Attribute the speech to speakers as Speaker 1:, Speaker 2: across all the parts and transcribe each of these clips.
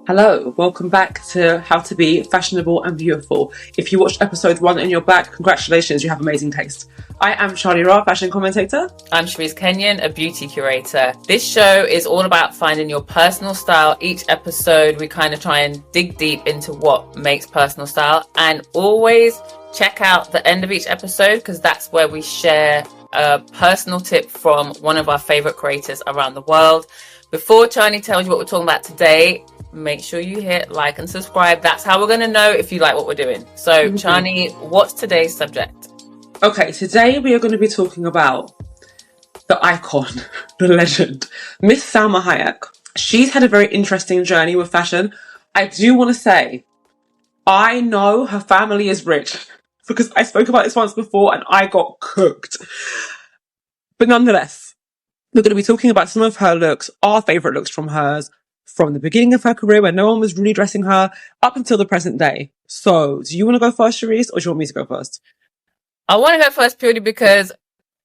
Speaker 1: Hello, welcome back to How to Be Fashionable and Beautiful. If you watched episode 1 and you're back, congratulations, you have amazing taste. I am Chani Ra, fashion commentator.
Speaker 2: I'm Charisse Kenion, a beauty curator. This show is all about finding your personal style. Each episode, we kind of try and dig deep into what makes personal style, and always check out the end of each episode because that's where we share a personal tip from one of our favorite creators around the world. Before Chani tells you what we're talking about today, make sure you hit like and subscribe. That's how we're going to know if you like what we're doing. So, Chani, what's today's subject?
Speaker 1: Okay, today we are going to be talking about the icon, the legend, Miss Salma Hayek. She's had a very interesting journey with fashion. I do want to say, I know her family is rich because I spoke about this once before and I got cooked. But nonetheless, we're going to be talking about some of her looks, our favourite looks from hers, from the beginning of her career when no one was really dressing her up until the present day. So, do you want to go first, Charisse, or do you want me to go first?
Speaker 2: I want to go first purely because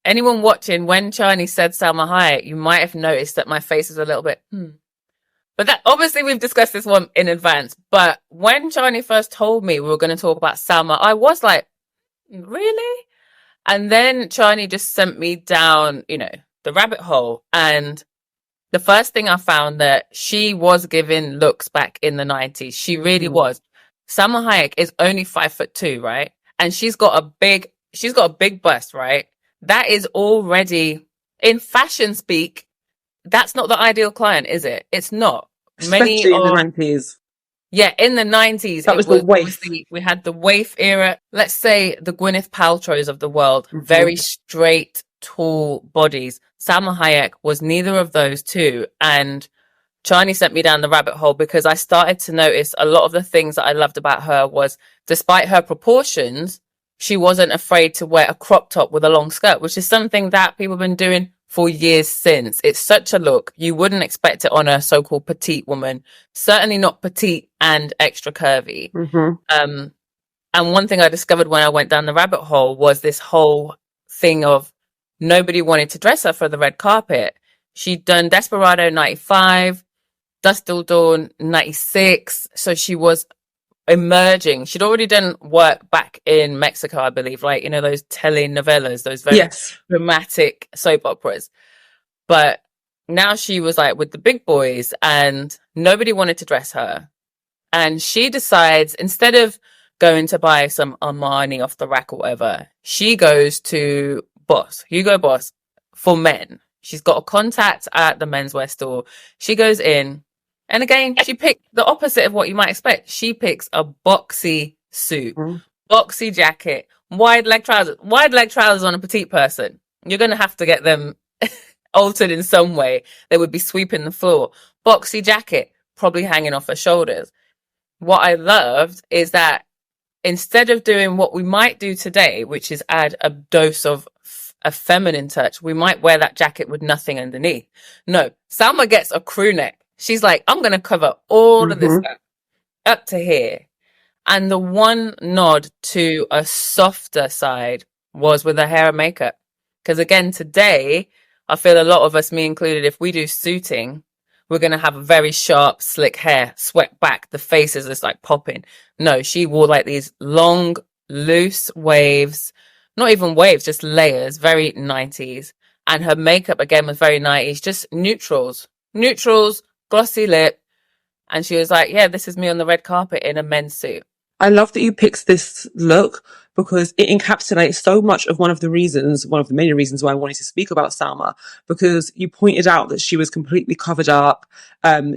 Speaker 2: anyone watching, when Chani said Salma Hayek, you might have noticed that my face is a little bit, But that, obviously we've discussed this one in advance. But when Chani first told me we were going to talk about Salma, I was like, really? And then Chani just sent me down, the rabbit hole. And the first thing I found that she was giving looks back in the 90s. She really was. Salma Hayek is only 5'2", right? And she's got a big bust, right? That is already, in fashion speak, that's not the ideal client, is it? It's not.
Speaker 1: Especially in the 90s.
Speaker 2: Yeah, in the 90s.
Speaker 1: That was the waif.
Speaker 2: We had the waif era. Let's say the Gwyneth Paltrows of the world. Very straight, tall bodies. Salma Hayek was neither of those two. And Chani sent me down the rabbit hole because I started to notice a lot of the things that I loved about her was, despite her proportions, she wasn't afraid to wear a crop top with a long skirt, which is something that people have been doing for years since. It's such a look. You wouldn't expect it on a so-called petite woman. Certainly not petite and extra curvy. And one thing I discovered when I went down the rabbit hole was this whole thing of nobody wanted to dress her for the red carpet. She'd done Desperado 95, Dust Till Dawn 96. So she was emerging. She'd already done work back in Mexico, I believe, like, those telenovelas, those very dramatic soap operas. But now she was like with the big boys and nobody wanted to dress her. And she decides, instead of going to buy some Armani off the rack or whatever, she goes to Hugo Boss for men. She's got a contact at the menswear store. She goes in, and again, she picked the opposite of what you might expect. She picks a boxy suit, boxy jacket, wide leg trousers on a petite person. You're going to have to get them altered in some way. They would be sweeping the floor. Boxy jacket, probably hanging off her shoulders. What I loved is that instead of doing what we might do today, which is add a dose of a feminine touch, we might wear that jacket with nothing underneath. No, Salma gets a crew neck. She's like, I'm going to cover all of this up to here. And the one nod to a softer side was with her hair and makeup. Because again, today, I feel a lot of us, me included, if we do suiting, we're going to have a very sharp, slick hair, swept back. The face is just like popping. No, she wore like these long, loose waves, not even waves, just layers, very 90s. And her makeup, again, was very 90s, just neutrals, glossy lip. And she was like, yeah, this is me on the red carpet in a men's suit.
Speaker 1: I love that you picked this look because it encapsulates so much of one of the many reasons why I wanted to speak about Salma, because you pointed out that she was completely covered up.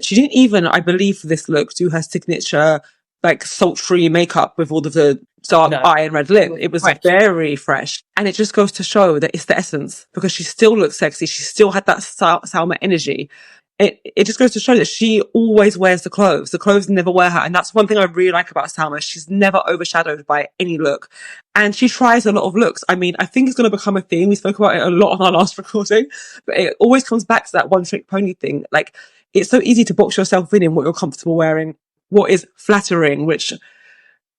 Speaker 1: She didn't even, I believe, for this look, do her signature like sultry makeup with all of the dark eye and red lip. It was very fresh. And it just goes to show that it's the essence, because she still looked sexy. She still had that Salma energy. It just goes to show that she always wears the clothes. The clothes never wear her. And that's one thing I really like about Salma. She's never overshadowed by any look. And she tries a lot of looks. I mean, I think it's going to become a theme. We spoke about it a lot on our last recording, but it always comes back to that one trick pony thing. Like, it's so easy to box yourself in what you're comfortable wearing, what is flattering, which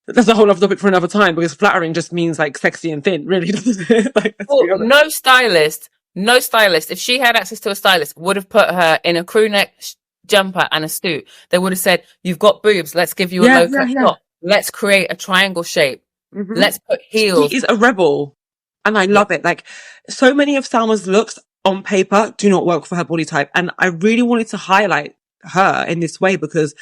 Speaker 1: that's a whole other topic for another time, because flattering just means like sexy and thin, really, doesn't it? Like,
Speaker 2: no stylist, if she had access to a stylist, would have put her in a crew neck, jumper and a suit, they would have said, you've got boobs, let's give you a
Speaker 1: Yeah,
Speaker 2: low
Speaker 1: yeah,
Speaker 2: cut
Speaker 1: yeah.
Speaker 2: top. Let's create a triangle shape.
Speaker 1: Hmm.
Speaker 2: Let's put
Speaker 1: She
Speaker 2: heels.
Speaker 1: is a rebel, and I
Speaker 2: Yeah.
Speaker 1: love it. Like, so many of Salma's looks on paper do not work for her body type, and I really wanted to highlight her in this way because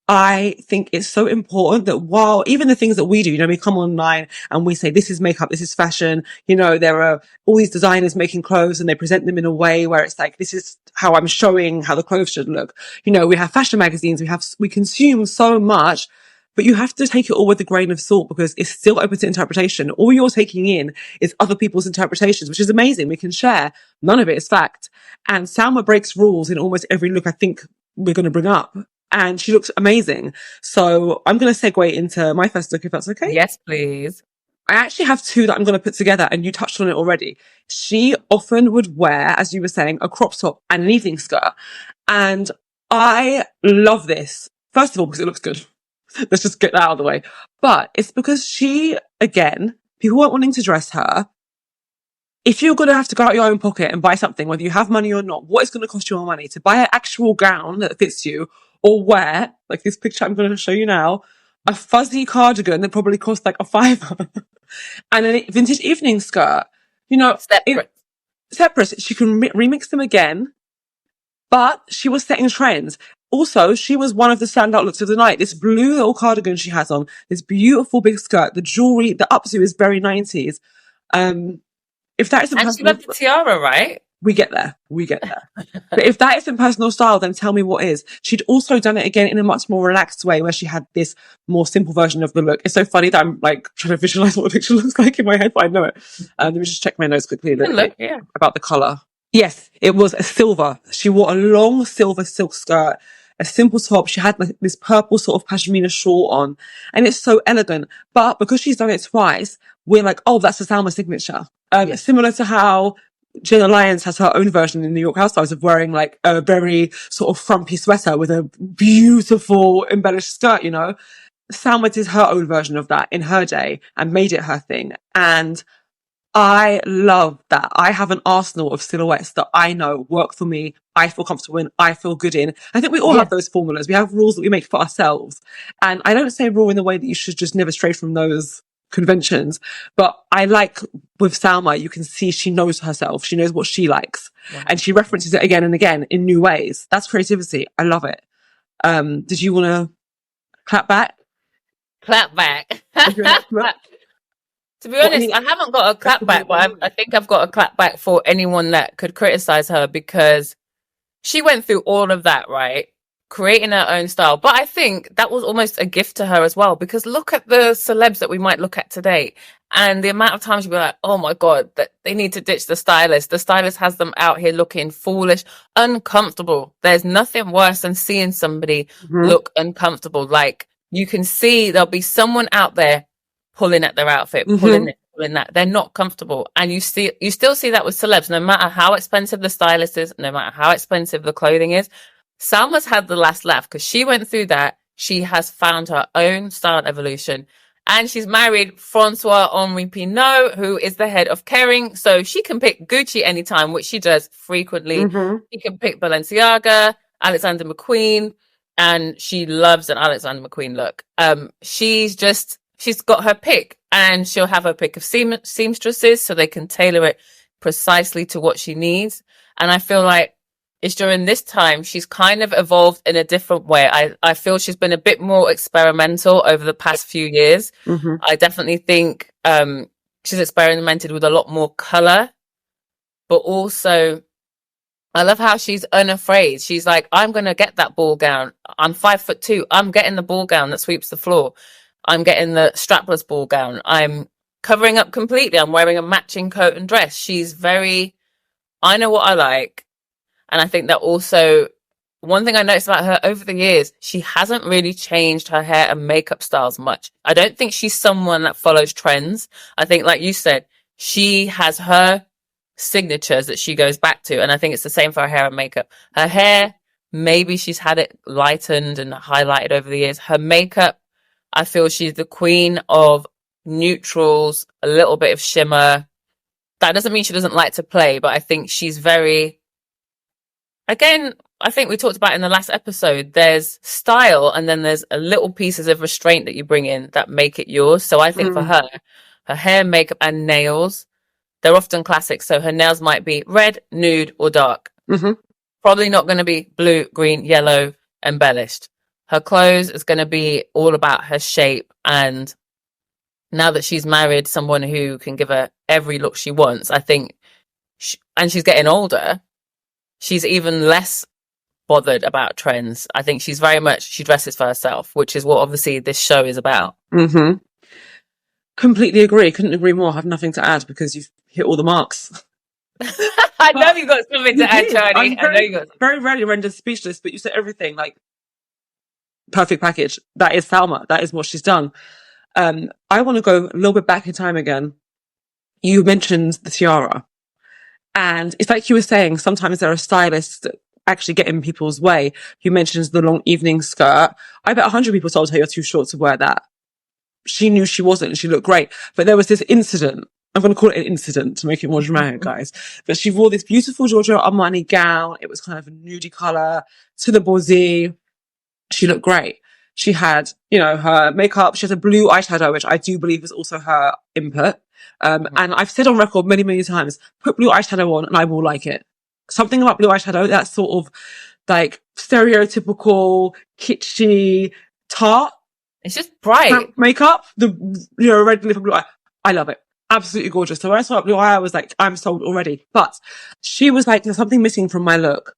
Speaker 1: I think it's so important that while even the things that we do, you know, we come online and we say, this is makeup, this is fashion, you know, there are all these designers making clothes and they present them in a way where it's like, this is how I'm showing how the clothes should look. You know, we have fashion magazines, we consume so much, but you have to take it all with a grain of salt because it's still open to interpretation. All you're taking in is other people's interpretations, which is amazing. We can share. None of it is fact. And Salma breaks rules in almost every look I think we're going to bring up. And she looks amazing. So I'm going to segue into my first look, if that's okay.
Speaker 2: Yes, please.
Speaker 1: I actually have two that I'm going to put together, and you touched on it already. She often would wear, as you were saying, a crop top and an evening skirt. And I love this. First of all, because it looks good. Let's just get that out of the way. But it's because she, again, people weren't wanting to dress her. If you're going to have to go out your own pocket and buy something, whether you have money or not, what is going to cost you more money? To buy an actual gown that fits you, or wear, like this picture I'm going to show you now, a fuzzy cardigan that probably cost like a £5 and a vintage evening skirt. You know, separate. She can remix them again, but she was setting trends. Also, she was one of the standout looks of the night. This blue little cardigan she has on, this beautiful big skirt, the jewelry, the updo is very 90s. If that isn't
Speaker 2: And she loved the tiara, right?
Speaker 1: we get there. But if that isn't personal style, then tell me what is. She'd also done it again in a much more relaxed way where she had this more simple version of the look. It's so funny that I'm like trying to visualize what the picture looks like in my head, but I know it. Let me just check my notes quickly about the color. Yes, it was a silver. She wore a long silver silk skirt, a simple top. She had like this purple sort of pashmina shawl on, and it's so elegant. But because she's done it twice, we're like, oh, that's the Salma signature. Similar to how Jenna Lyons has her own version in New York Housewives of wearing like a very sort of frumpy sweater with a beautiful embellished skirt, you know. Salma did her own version of that in her day and made it her thing. And I love that. I have an arsenal of silhouettes that I know work for me, I feel comfortable in, I feel good in. I think we all have those formulas. We have rules that we make for ourselves. And I don't say rule in the way that you should just never stray from those conventions. But I like with Salma, you can see she knows herself. She knows what she likes. Yeah. And she references it again and again in new ways. That's creativity. I love it. Did you want to clap back?
Speaker 2: Clap back. To be honest, I haven't got a clap back, but I think I've got a clap back for anyone that could criticize her because she went through all of that, right? Creating her own style. But I think that was almost a gift to her as well, because look at the celebs that we might look at today and the amount of times you'd be like, oh my God, that they need to ditch the stylist. The stylist has them out here looking foolish, uncomfortable. There's nothing worse than seeing somebody look uncomfortable. Like you can see there'll be someone out there pulling at their outfit, pulling that. They're not comfortable. And you still see that with celebs, no matter how expensive the stylist is, no matter how expensive the clothing is. Salma's had the last laugh because she went through that. She has found her own style evolution. And she's married Francois-Henri Pinault, who is the head of Kering. So she can pick Gucci anytime, which she does frequently. She can pick Balenciaga, Alexander McQueen, and she loves an Alexander McQueen look. She's got her pick, and she'll have her pick of seamstresses so they can tailor it precisely to what she needs. And I feel like it's during this time she's kind of evolved in a different way. I feel she's been a bit more experimental over the past few years. I definitely think she's experimented with a lot more color, but also I love how she's unafraid. She's like, I'm going to get that ball gown. I'm 5'2". I'm getting the ball gown that sweeps the floor. I'm getting the strapless ball gown. I'm covering up completely. I'm wearing a matching coat and dress. She's I know what I like. And I think that also, one thing I noticed about her over the years, she hasn't really changed her hair and makeup styles much. I don't think she's someone that follows trends. I think, like you said, she has her signatures that she goes back to. And I think it's the same for her hair and makeup. Her hair, maybe she's had it lightened and highlighted over the years. Her makeup, I feel she's the queen of neutrals, a little bit of shimmer. That doesn't mean she doesn't like to play, but I think she's very, again, I think we talked about in the last episode, there's style and then there's a little pieces of restraint that you bring in that make it yours. So I think for her hair, makeup and nails, they're often classics. So her nails might be red, nude or dark. Probably not going to be blue, green, yellow, embellished. Her clothes is going to be all about her shape. And now that she's married someone who can give her every look she wants, I think, and she's getting older, she's even less bothered about trends. I think she's very much, she dresses for herself, which is what obviously this show is about.
Speaker 1: Completely agree. Couldn't agree more. I have nothing to add because you've hit all the marks.
Speaker 2: I know you got something to add, Chani. I know you got
Speaker 1: very rarely rendered speechless, but you said everything, like, perfect package. That is Salma. That is what she's done. I want to go a little bit back in time again. You mentioned the tiara. And it's like you were saying, sometimes there are stylists that actually get in people's way. You mentioned the long evening skirt. I bet 100 people told her you're too short to wear that. She knew she wasn't and she looked great. But there was this incident. I'm going to call it an incident to make it more dramatic, guys. But she wore this beautiful Giorgio Armani gown. It was kind of a nudie colour to the boursie. She looked great. She had, you know, her makeup. She had a blue eyeshadow, which I do believe was also her input. And I've said on record many, many times, put blue eyeshadow on and I will like it. Something about blue eyeshadow, that sort of like stereotypical, kitschy, tart.
Speaker 2: It's just bright.
Speaker 1: Makeup, the, you know, red lip and blue eye. I love it. Absolutely gorgeous. So when I saw blue eye, I was like, I'm sold already. But she was like, there's something missing from my look.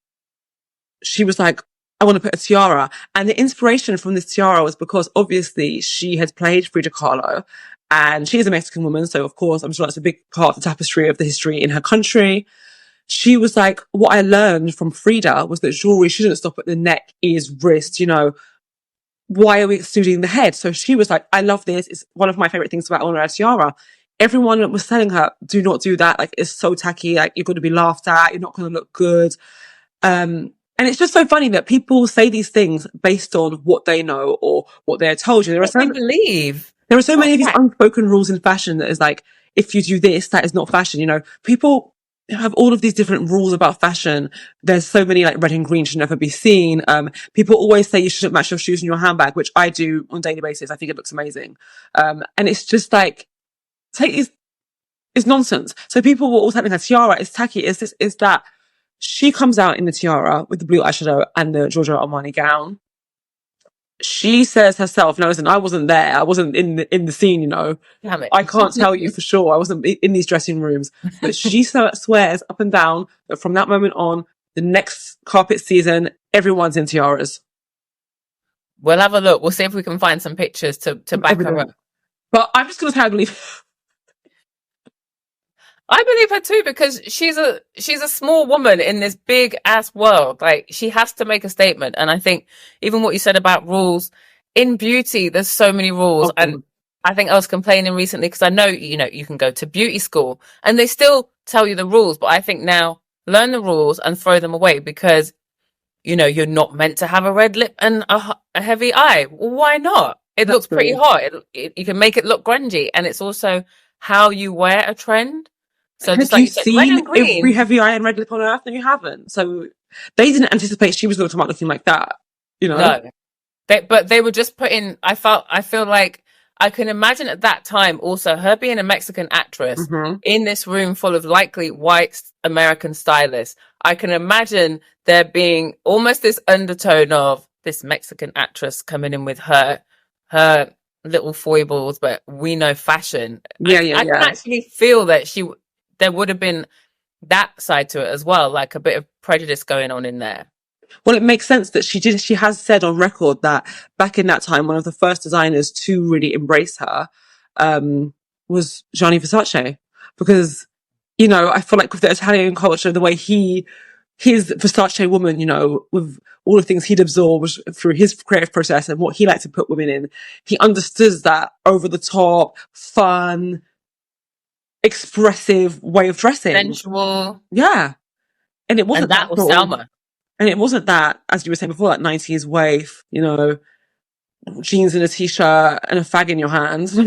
Speaker 1: She was like, I want to put a tiara. And the inspiration from this tiara was because obviously she had played Frida Kahlo and she is a Mexican woman. So of course, I'm sure that's a big part of the tapestry of the history in her country. She was like, what I learned from Frida was that jewelry shouldn't stop at the neck, ears, wrist, you know. Why are we excluding the head? So she was like, I love this. It's one of my favorite things about owning a tiara. Everyone was telling her, do not do that. Like, it's so tacky. Like, you're going to be laughed at. You're not going to look good. And it's just so funny that people say these things based on what they know or what they're told you. There are so many of these unspoken rules in fashion that is like, if you do this, that is not fashion. You know, people have all of these different rules about fashion. There's so many, like, red and green should never be seen. People always say you shouldn't match your shoes and your handbag, which I do on a daily basis. I think it looks amazing. And it's just like, it's nonsense. So people were all telling her tiara is tacky. Is this, is that. She comes out in the tiara with the blue eyeshadow and the Giorgio Armani gown. She says herself, no, listen, I wasn't there. I wasn't in the scene, you know.
Speaker 2: Damn it.
Speaker 1: I can't tell you for sure. I wasn't in these dressing rooms. But she swears up and down that from that moment on, the next carpet season, everyone's in tiaras.
Speaker 2: We'll have a look. We'll see if we can find some pictures to back her up.
Speaker 1: But I'm just going to say I believe...
Speaker 2: I believe her too, because she's a small woman in this big ass world. Like, she has to make a statement. And I think even what you said about rules in beauty, there's so many rules. And I think I was complaining recently because I know, you know, you can go to beauty school and they still tell you the rules. But I think now learn the rules and throw them away because, you know, you're not meant to have a red lip and a heavy eye. Why not? It looks pretty hot. You can make it look grungy. And it's also how you wear a trend. So
Speaker 1: have you seen every heavy eye and red lip on earth? No, you haven't. So they didn't anticipate she was going to come out looking like that, you know?
Speaker 2: No. But they were just putting, I feel like I can imagine at that time also her being a Mexican actress in this room full of likely white American stylists. I can imagine there being almost this undertone of this Mexican actress coming in with her little foibles, but we know fashion. I can actually feel that there would have been that side to it as well, like a bit of prejudice going on in there.
Speaker 1: Well, it makes sense that she has said on record that back in that time, one of the first designers to really embrace her, was Gianni Versace. Because, you know, I feel like with the Italian culture, the way his Versace woman, you know, with all the things he'd absorbed through his creative process and what he liked to put women in, he understood that over the top, fun, expressive way of dressing.
Speaker 2: Sensual.
Speaker 1: Yeah. And it wasn't
Speaker 2: that was Salma.
Speaker 1: And it wasn't that, as you were saying before, that 90s wave, you know, jeans and a t-shirt and a fag in your hands.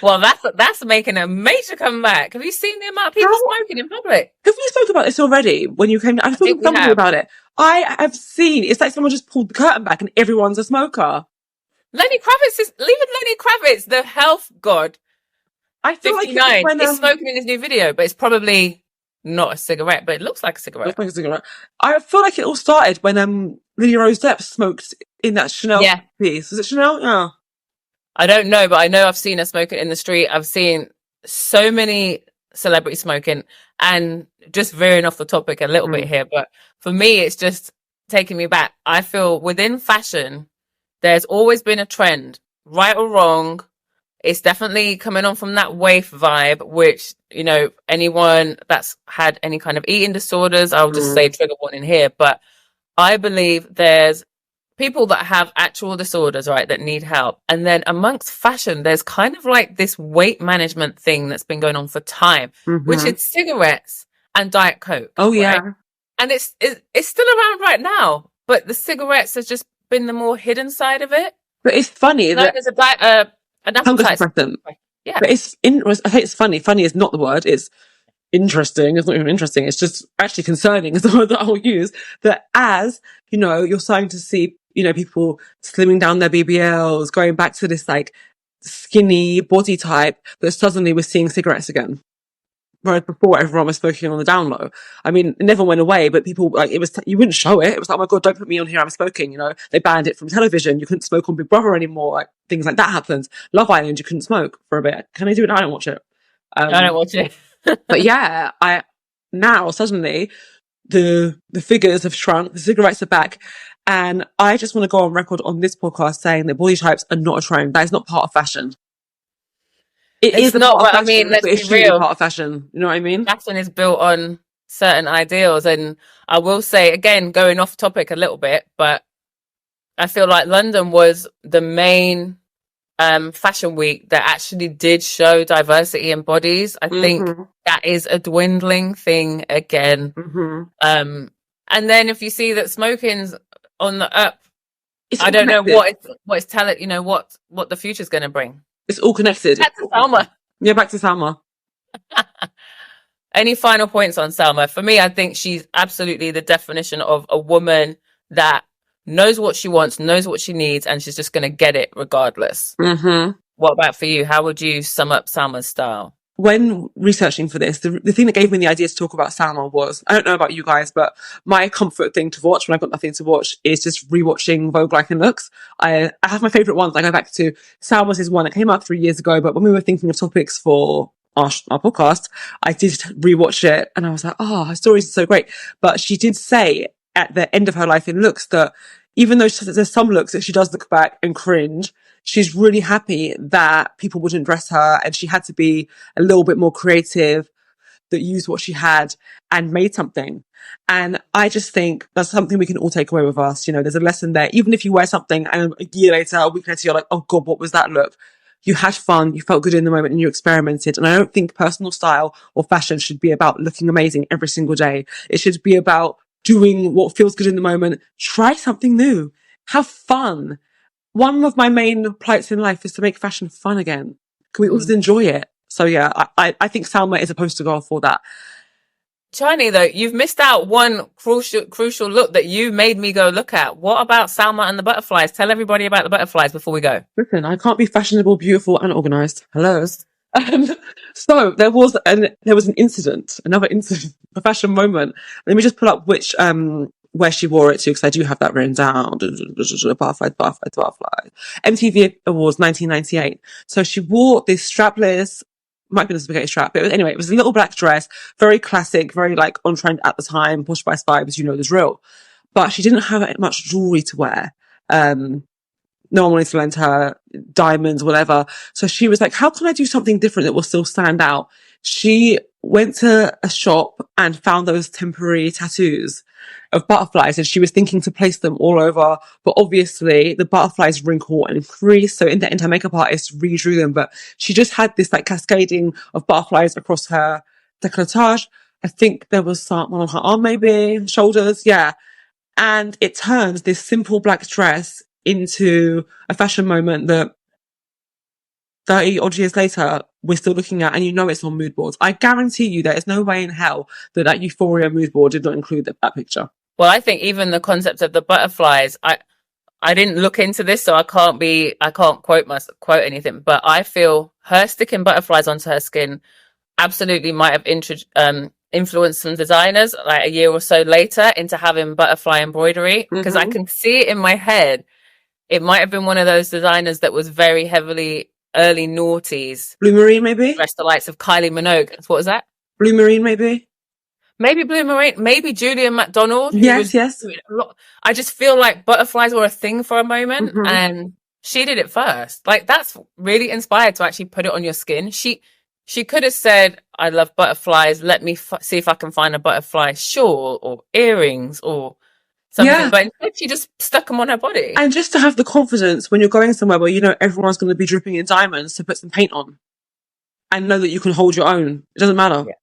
Speaker 2: Well, that's making a major comeback. Have you seen the amount of people
Speaker 1: How
Speaker 2: smoking in public?
Speaker 1: have we spoke about this already? When you came, I've
Speaker 2: I
Speaker 1: spoken
Speaker 2: think
Speaker 1: to
Speaker 2: we
Speaker 1: somebody
Speaker 2: have.
Speaker 1: about it. I have seen. It's like someone just pulled the curtain back and everyone's a smoker.
Speaker 2: Lenny Kravitz is leaving Lenny Kravitz, the health god,
Speaker 1: I feel like it was
Speaker 2: 59,
Speaker 1: when
Speaker 2: is smoking in his new video, but it's probably not a cigarette, but it looks like a
Speaker 1: looks
Speaker 2: cigarette.
Speaker 1: like a cigarette. I feel like it all started when Lily Rose Depp smoked in that Chanel
Speaker 2: Yeah.
Speaker 1: piece. Was it Chanel? Yeah.
Speaker 2: I don't know, but I know I've seen her smoking in the street. I've seen so many celebrities smoking, and just veering off the topic a little bit here, but for me, it's just taking me back. I feel within fashion, there's always been a trend, right or wrong. It's definitely coming on from that wave vibe, which, you know, anyone that's had any kind of eating disorders, I'll just say trigger warning here, but I believe there's people that have actual disorders, right, that need help. And then amongst fashion, there's kind of like this weight management thing that's been going on for time, which is cigarettes and Diet Coke.
Speaker 1: Oh
Speaker 2: right?
Speaker 1: yeah.
Speaker 2: And it's still around right now, but the cigarettes has just been the more hidden side of it.
Speaker 1: But it's funny
Speaker 2: Known
Speaker 1: that
Speaker 2: as an
Speaker 1: hunger
Speaker 2: appetite.
Speaker 1: suppressant.
Speaker 2: Yeah.
Speaker 1: But I think it's funny. Funny is not the word. It's interesting. It's not even interesting. It's just actually concerning is the word that I'll use. That as, you know, you're starting to see, you know, people slimming down their BBLs, going back to this like skinny body type, that suddenly we're seeing cigarettes again. Whereas before everyone was smoking on the down low. I mean, it never went away, but people like it was, you wouldn't show it. It was like, oh my God, don't put me on here. I'm smoking. You know, they banned it from television. You couldn't smoke on Big Brother anymore. Like things like that happened. Love Island, you couldn't smoke for a bit. Can I do it? I don't watch it.
Speaker 2: I don't watch it.
Speaker 1: But yeah, now suddenly the figures have shrunk, the cigarettes are back. And I just want to go on record on this podcast saying that body types are not a trend. That is not part of fashion.
Speaker 2: It's
Speaker 1: A
Speaker 2: not,
Speaker 1: part of
Speaker 2: but I
Speaker 1: fashion,
Speaker 2: mean, let's
Speaker 1: but
Speaker 2: be
Speaker 1: it shouldn't be
Speaker 2: real.
Speaker 1: part of fashion. You know what I mean?
Speaker 2: Fashion is built on certain ideals. And I will say, again, going off topic a little bit, but I feel like London was the main fashion week that actually did show diversity in bodies. I think that is a dwindling thing again. And then if you see that smoking's on the up, I don't know what it's telling, you know, what the future's going to bring.
Speaker 1: It's all connected.
Speaker 2: Back to Salma.
Speaker 1: Yeah, back to Salma.
Speaker 2: Any final points on Salma? For me, I think she's absolutely the definition of a woman that knows what she wants, knows what she needs, and she's just going to get it regardless. What about for you? How would you sum up Salma's style?
Speaker 1: When researching for this, the thing that gave me the idea to talk about Salma was, I don't know about you guys, but my comfort thing to watch when I've got nothing to watch is just rewatching Vogue Life and Looks. I have my favourite ones. I go back to Salma's is one that came out 3 years ago, but when we were thinking of topics for our podcast, I did rewatch it and I was like, oh, her stories are so great. But she did say at the end of her life in Looks that even though there's some looks that she does look back and cringe, she's really happy that people wouldn't dress her and she had to be a little bit more creative, that used what she had and made something. And I just think that's something we can all take away with us. You know, there's a lesson there. Even if you wear something and a year later, a week later, you're like, oh God, what was that look? You had fun, you felt good in the moment and you experimented. And I don't think personal style or fashion should be about looking amazing every single day. It should be about doing what feels good in the moment. Try something new. Have fun. One of my main plights in life is to make fashion fun again. Can we all just enjoy it? So yeah, I think Salma is a poster girl for that.
Speaker 2: Chani, though, you've missed out one crucial look that you made me go look at. What about Salma and the butterflies? Tell everybody about the butterflies before we go.
Speaker 1: Listen, I can't be fashionable, beautiful, and organised. Hello. So there was an incident, another incident, a fashion moment. Let me just pull up which where she wore it to, because I do have that written down. Butterfly. MTV Awards 1998. So she wore this strapless, might be a spaghetti strap, but anyway, it was a little black dress, very classic, very like on trend at the time, Posh Spice vibes, you know, the drill. But she didn't have much jewelry to wear. No one wanted to lend her diamonds, whatever. So she was like, how can I do something different that will still stand out? She went to a shop and found those temporary tattoos of butterflies, and she was thinking to place them all over, but obviously the butterflies wrinkle and crease. So in the end, her makeup artist redrew them, but she just had this like cascading of butterflies across her décolletage. I think there was one on her arm, maybe shoulders. Yeah. And it turns this simple black dress into a fashion moment that 30 odd years later, we're still looking at, and you know it's on mood boards. I guarantee you there is no way in hell that Euphoria mood board did not include that picture.
Speaker 2: Well, I think even the concept of the butterflies, I didn't look into this, so I can't quote anything, but I feel her sticking butterflies onto her skin absolutely might have influenced some designers like a year or so later into having butterfly embroidery, because I can see it in my head. It might have been one of those designers that was very heavily early noughties.
Speaker 1: Blue Marine, maybe?
Speaker 2: Dressed the likes of Kylie Minogue. What was that?
Speaker 1: Blue Marine, maybe?
Speaker 2: Maybe Blue Marine, maybe Julian McDonald.
Speaker 1: Yes.
Speaker 2: I just feel like butterflies were a thing for a moment, and she did it first. Like, that's really inspired to actually put it on your skin. She could have said, I love butterflies. Let me see if I can find a butterfly shawl or earrings or something. Yeah. But instead, she just stuck them on her body.
Speaker 1: And just to have the confidence when you're going somewhere where you know everyone's going to be dripping in diamonds to put some paint on and know that you can hold your own. It doesn't matter. Yeah.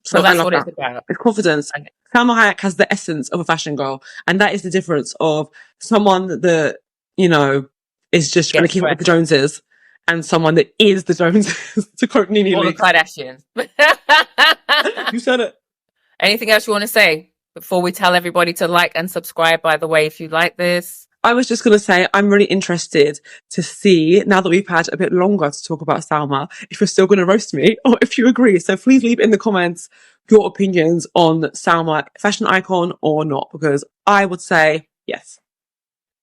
Speaker 2: So that's what it's about.
Speaker 1: It's confidence. Okay. Salma Hayek has the essence of a fashion girl. And that is the difference of someone that, you know, is just trying to keep up with the Joneses and someone that is the Joneses, to quote Nene
Speaker 2: Or the Kardashians.
Speaker 1: You said it.
Speaker 2: Anything else you want to say before we tell everybody to like and subscribe, by the way, if you like this?
Speaker 1: I was just going to say, I'm really interested to see, now that we've had a bit longer to talk about Salma, if you're still going to roast me or if you agree. So please leave in the comments your opinions on Salma, fashion icon or not, because I would say yes.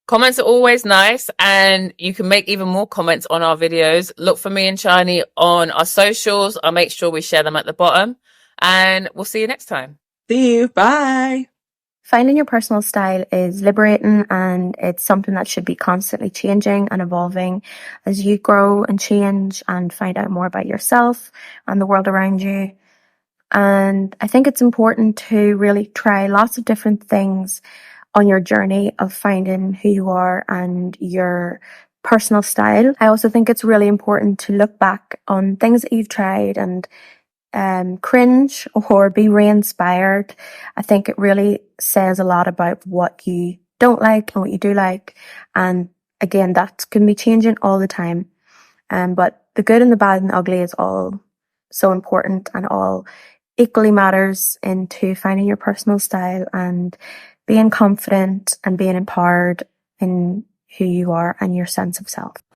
Speaker 2: Comments are always nice, and you can make even more comments on our videos. Look for me and Chani on our socials. I'll make sure we share them at the bottom, and we'll see you next time.
Speaker 1: See you. Bye.
Speaker 3: Finding your personal style is liberating, and it's something that should be constantly changing and evolving as you grow and change and find out more about yourself and the world around you. And I think it's important to really try lots of different things on your journey of finding who you are and your personal style. I also think it's really important to look back on things that you've tried and cringe or be re-inspired. I think it really says a lot about what you don't like and what you do like. And again, that can be changing all the time. But the good and the bad and the ugly is all so important and all equally matters into finding your personal style and being confident and being empowered in who you are and your sense of self.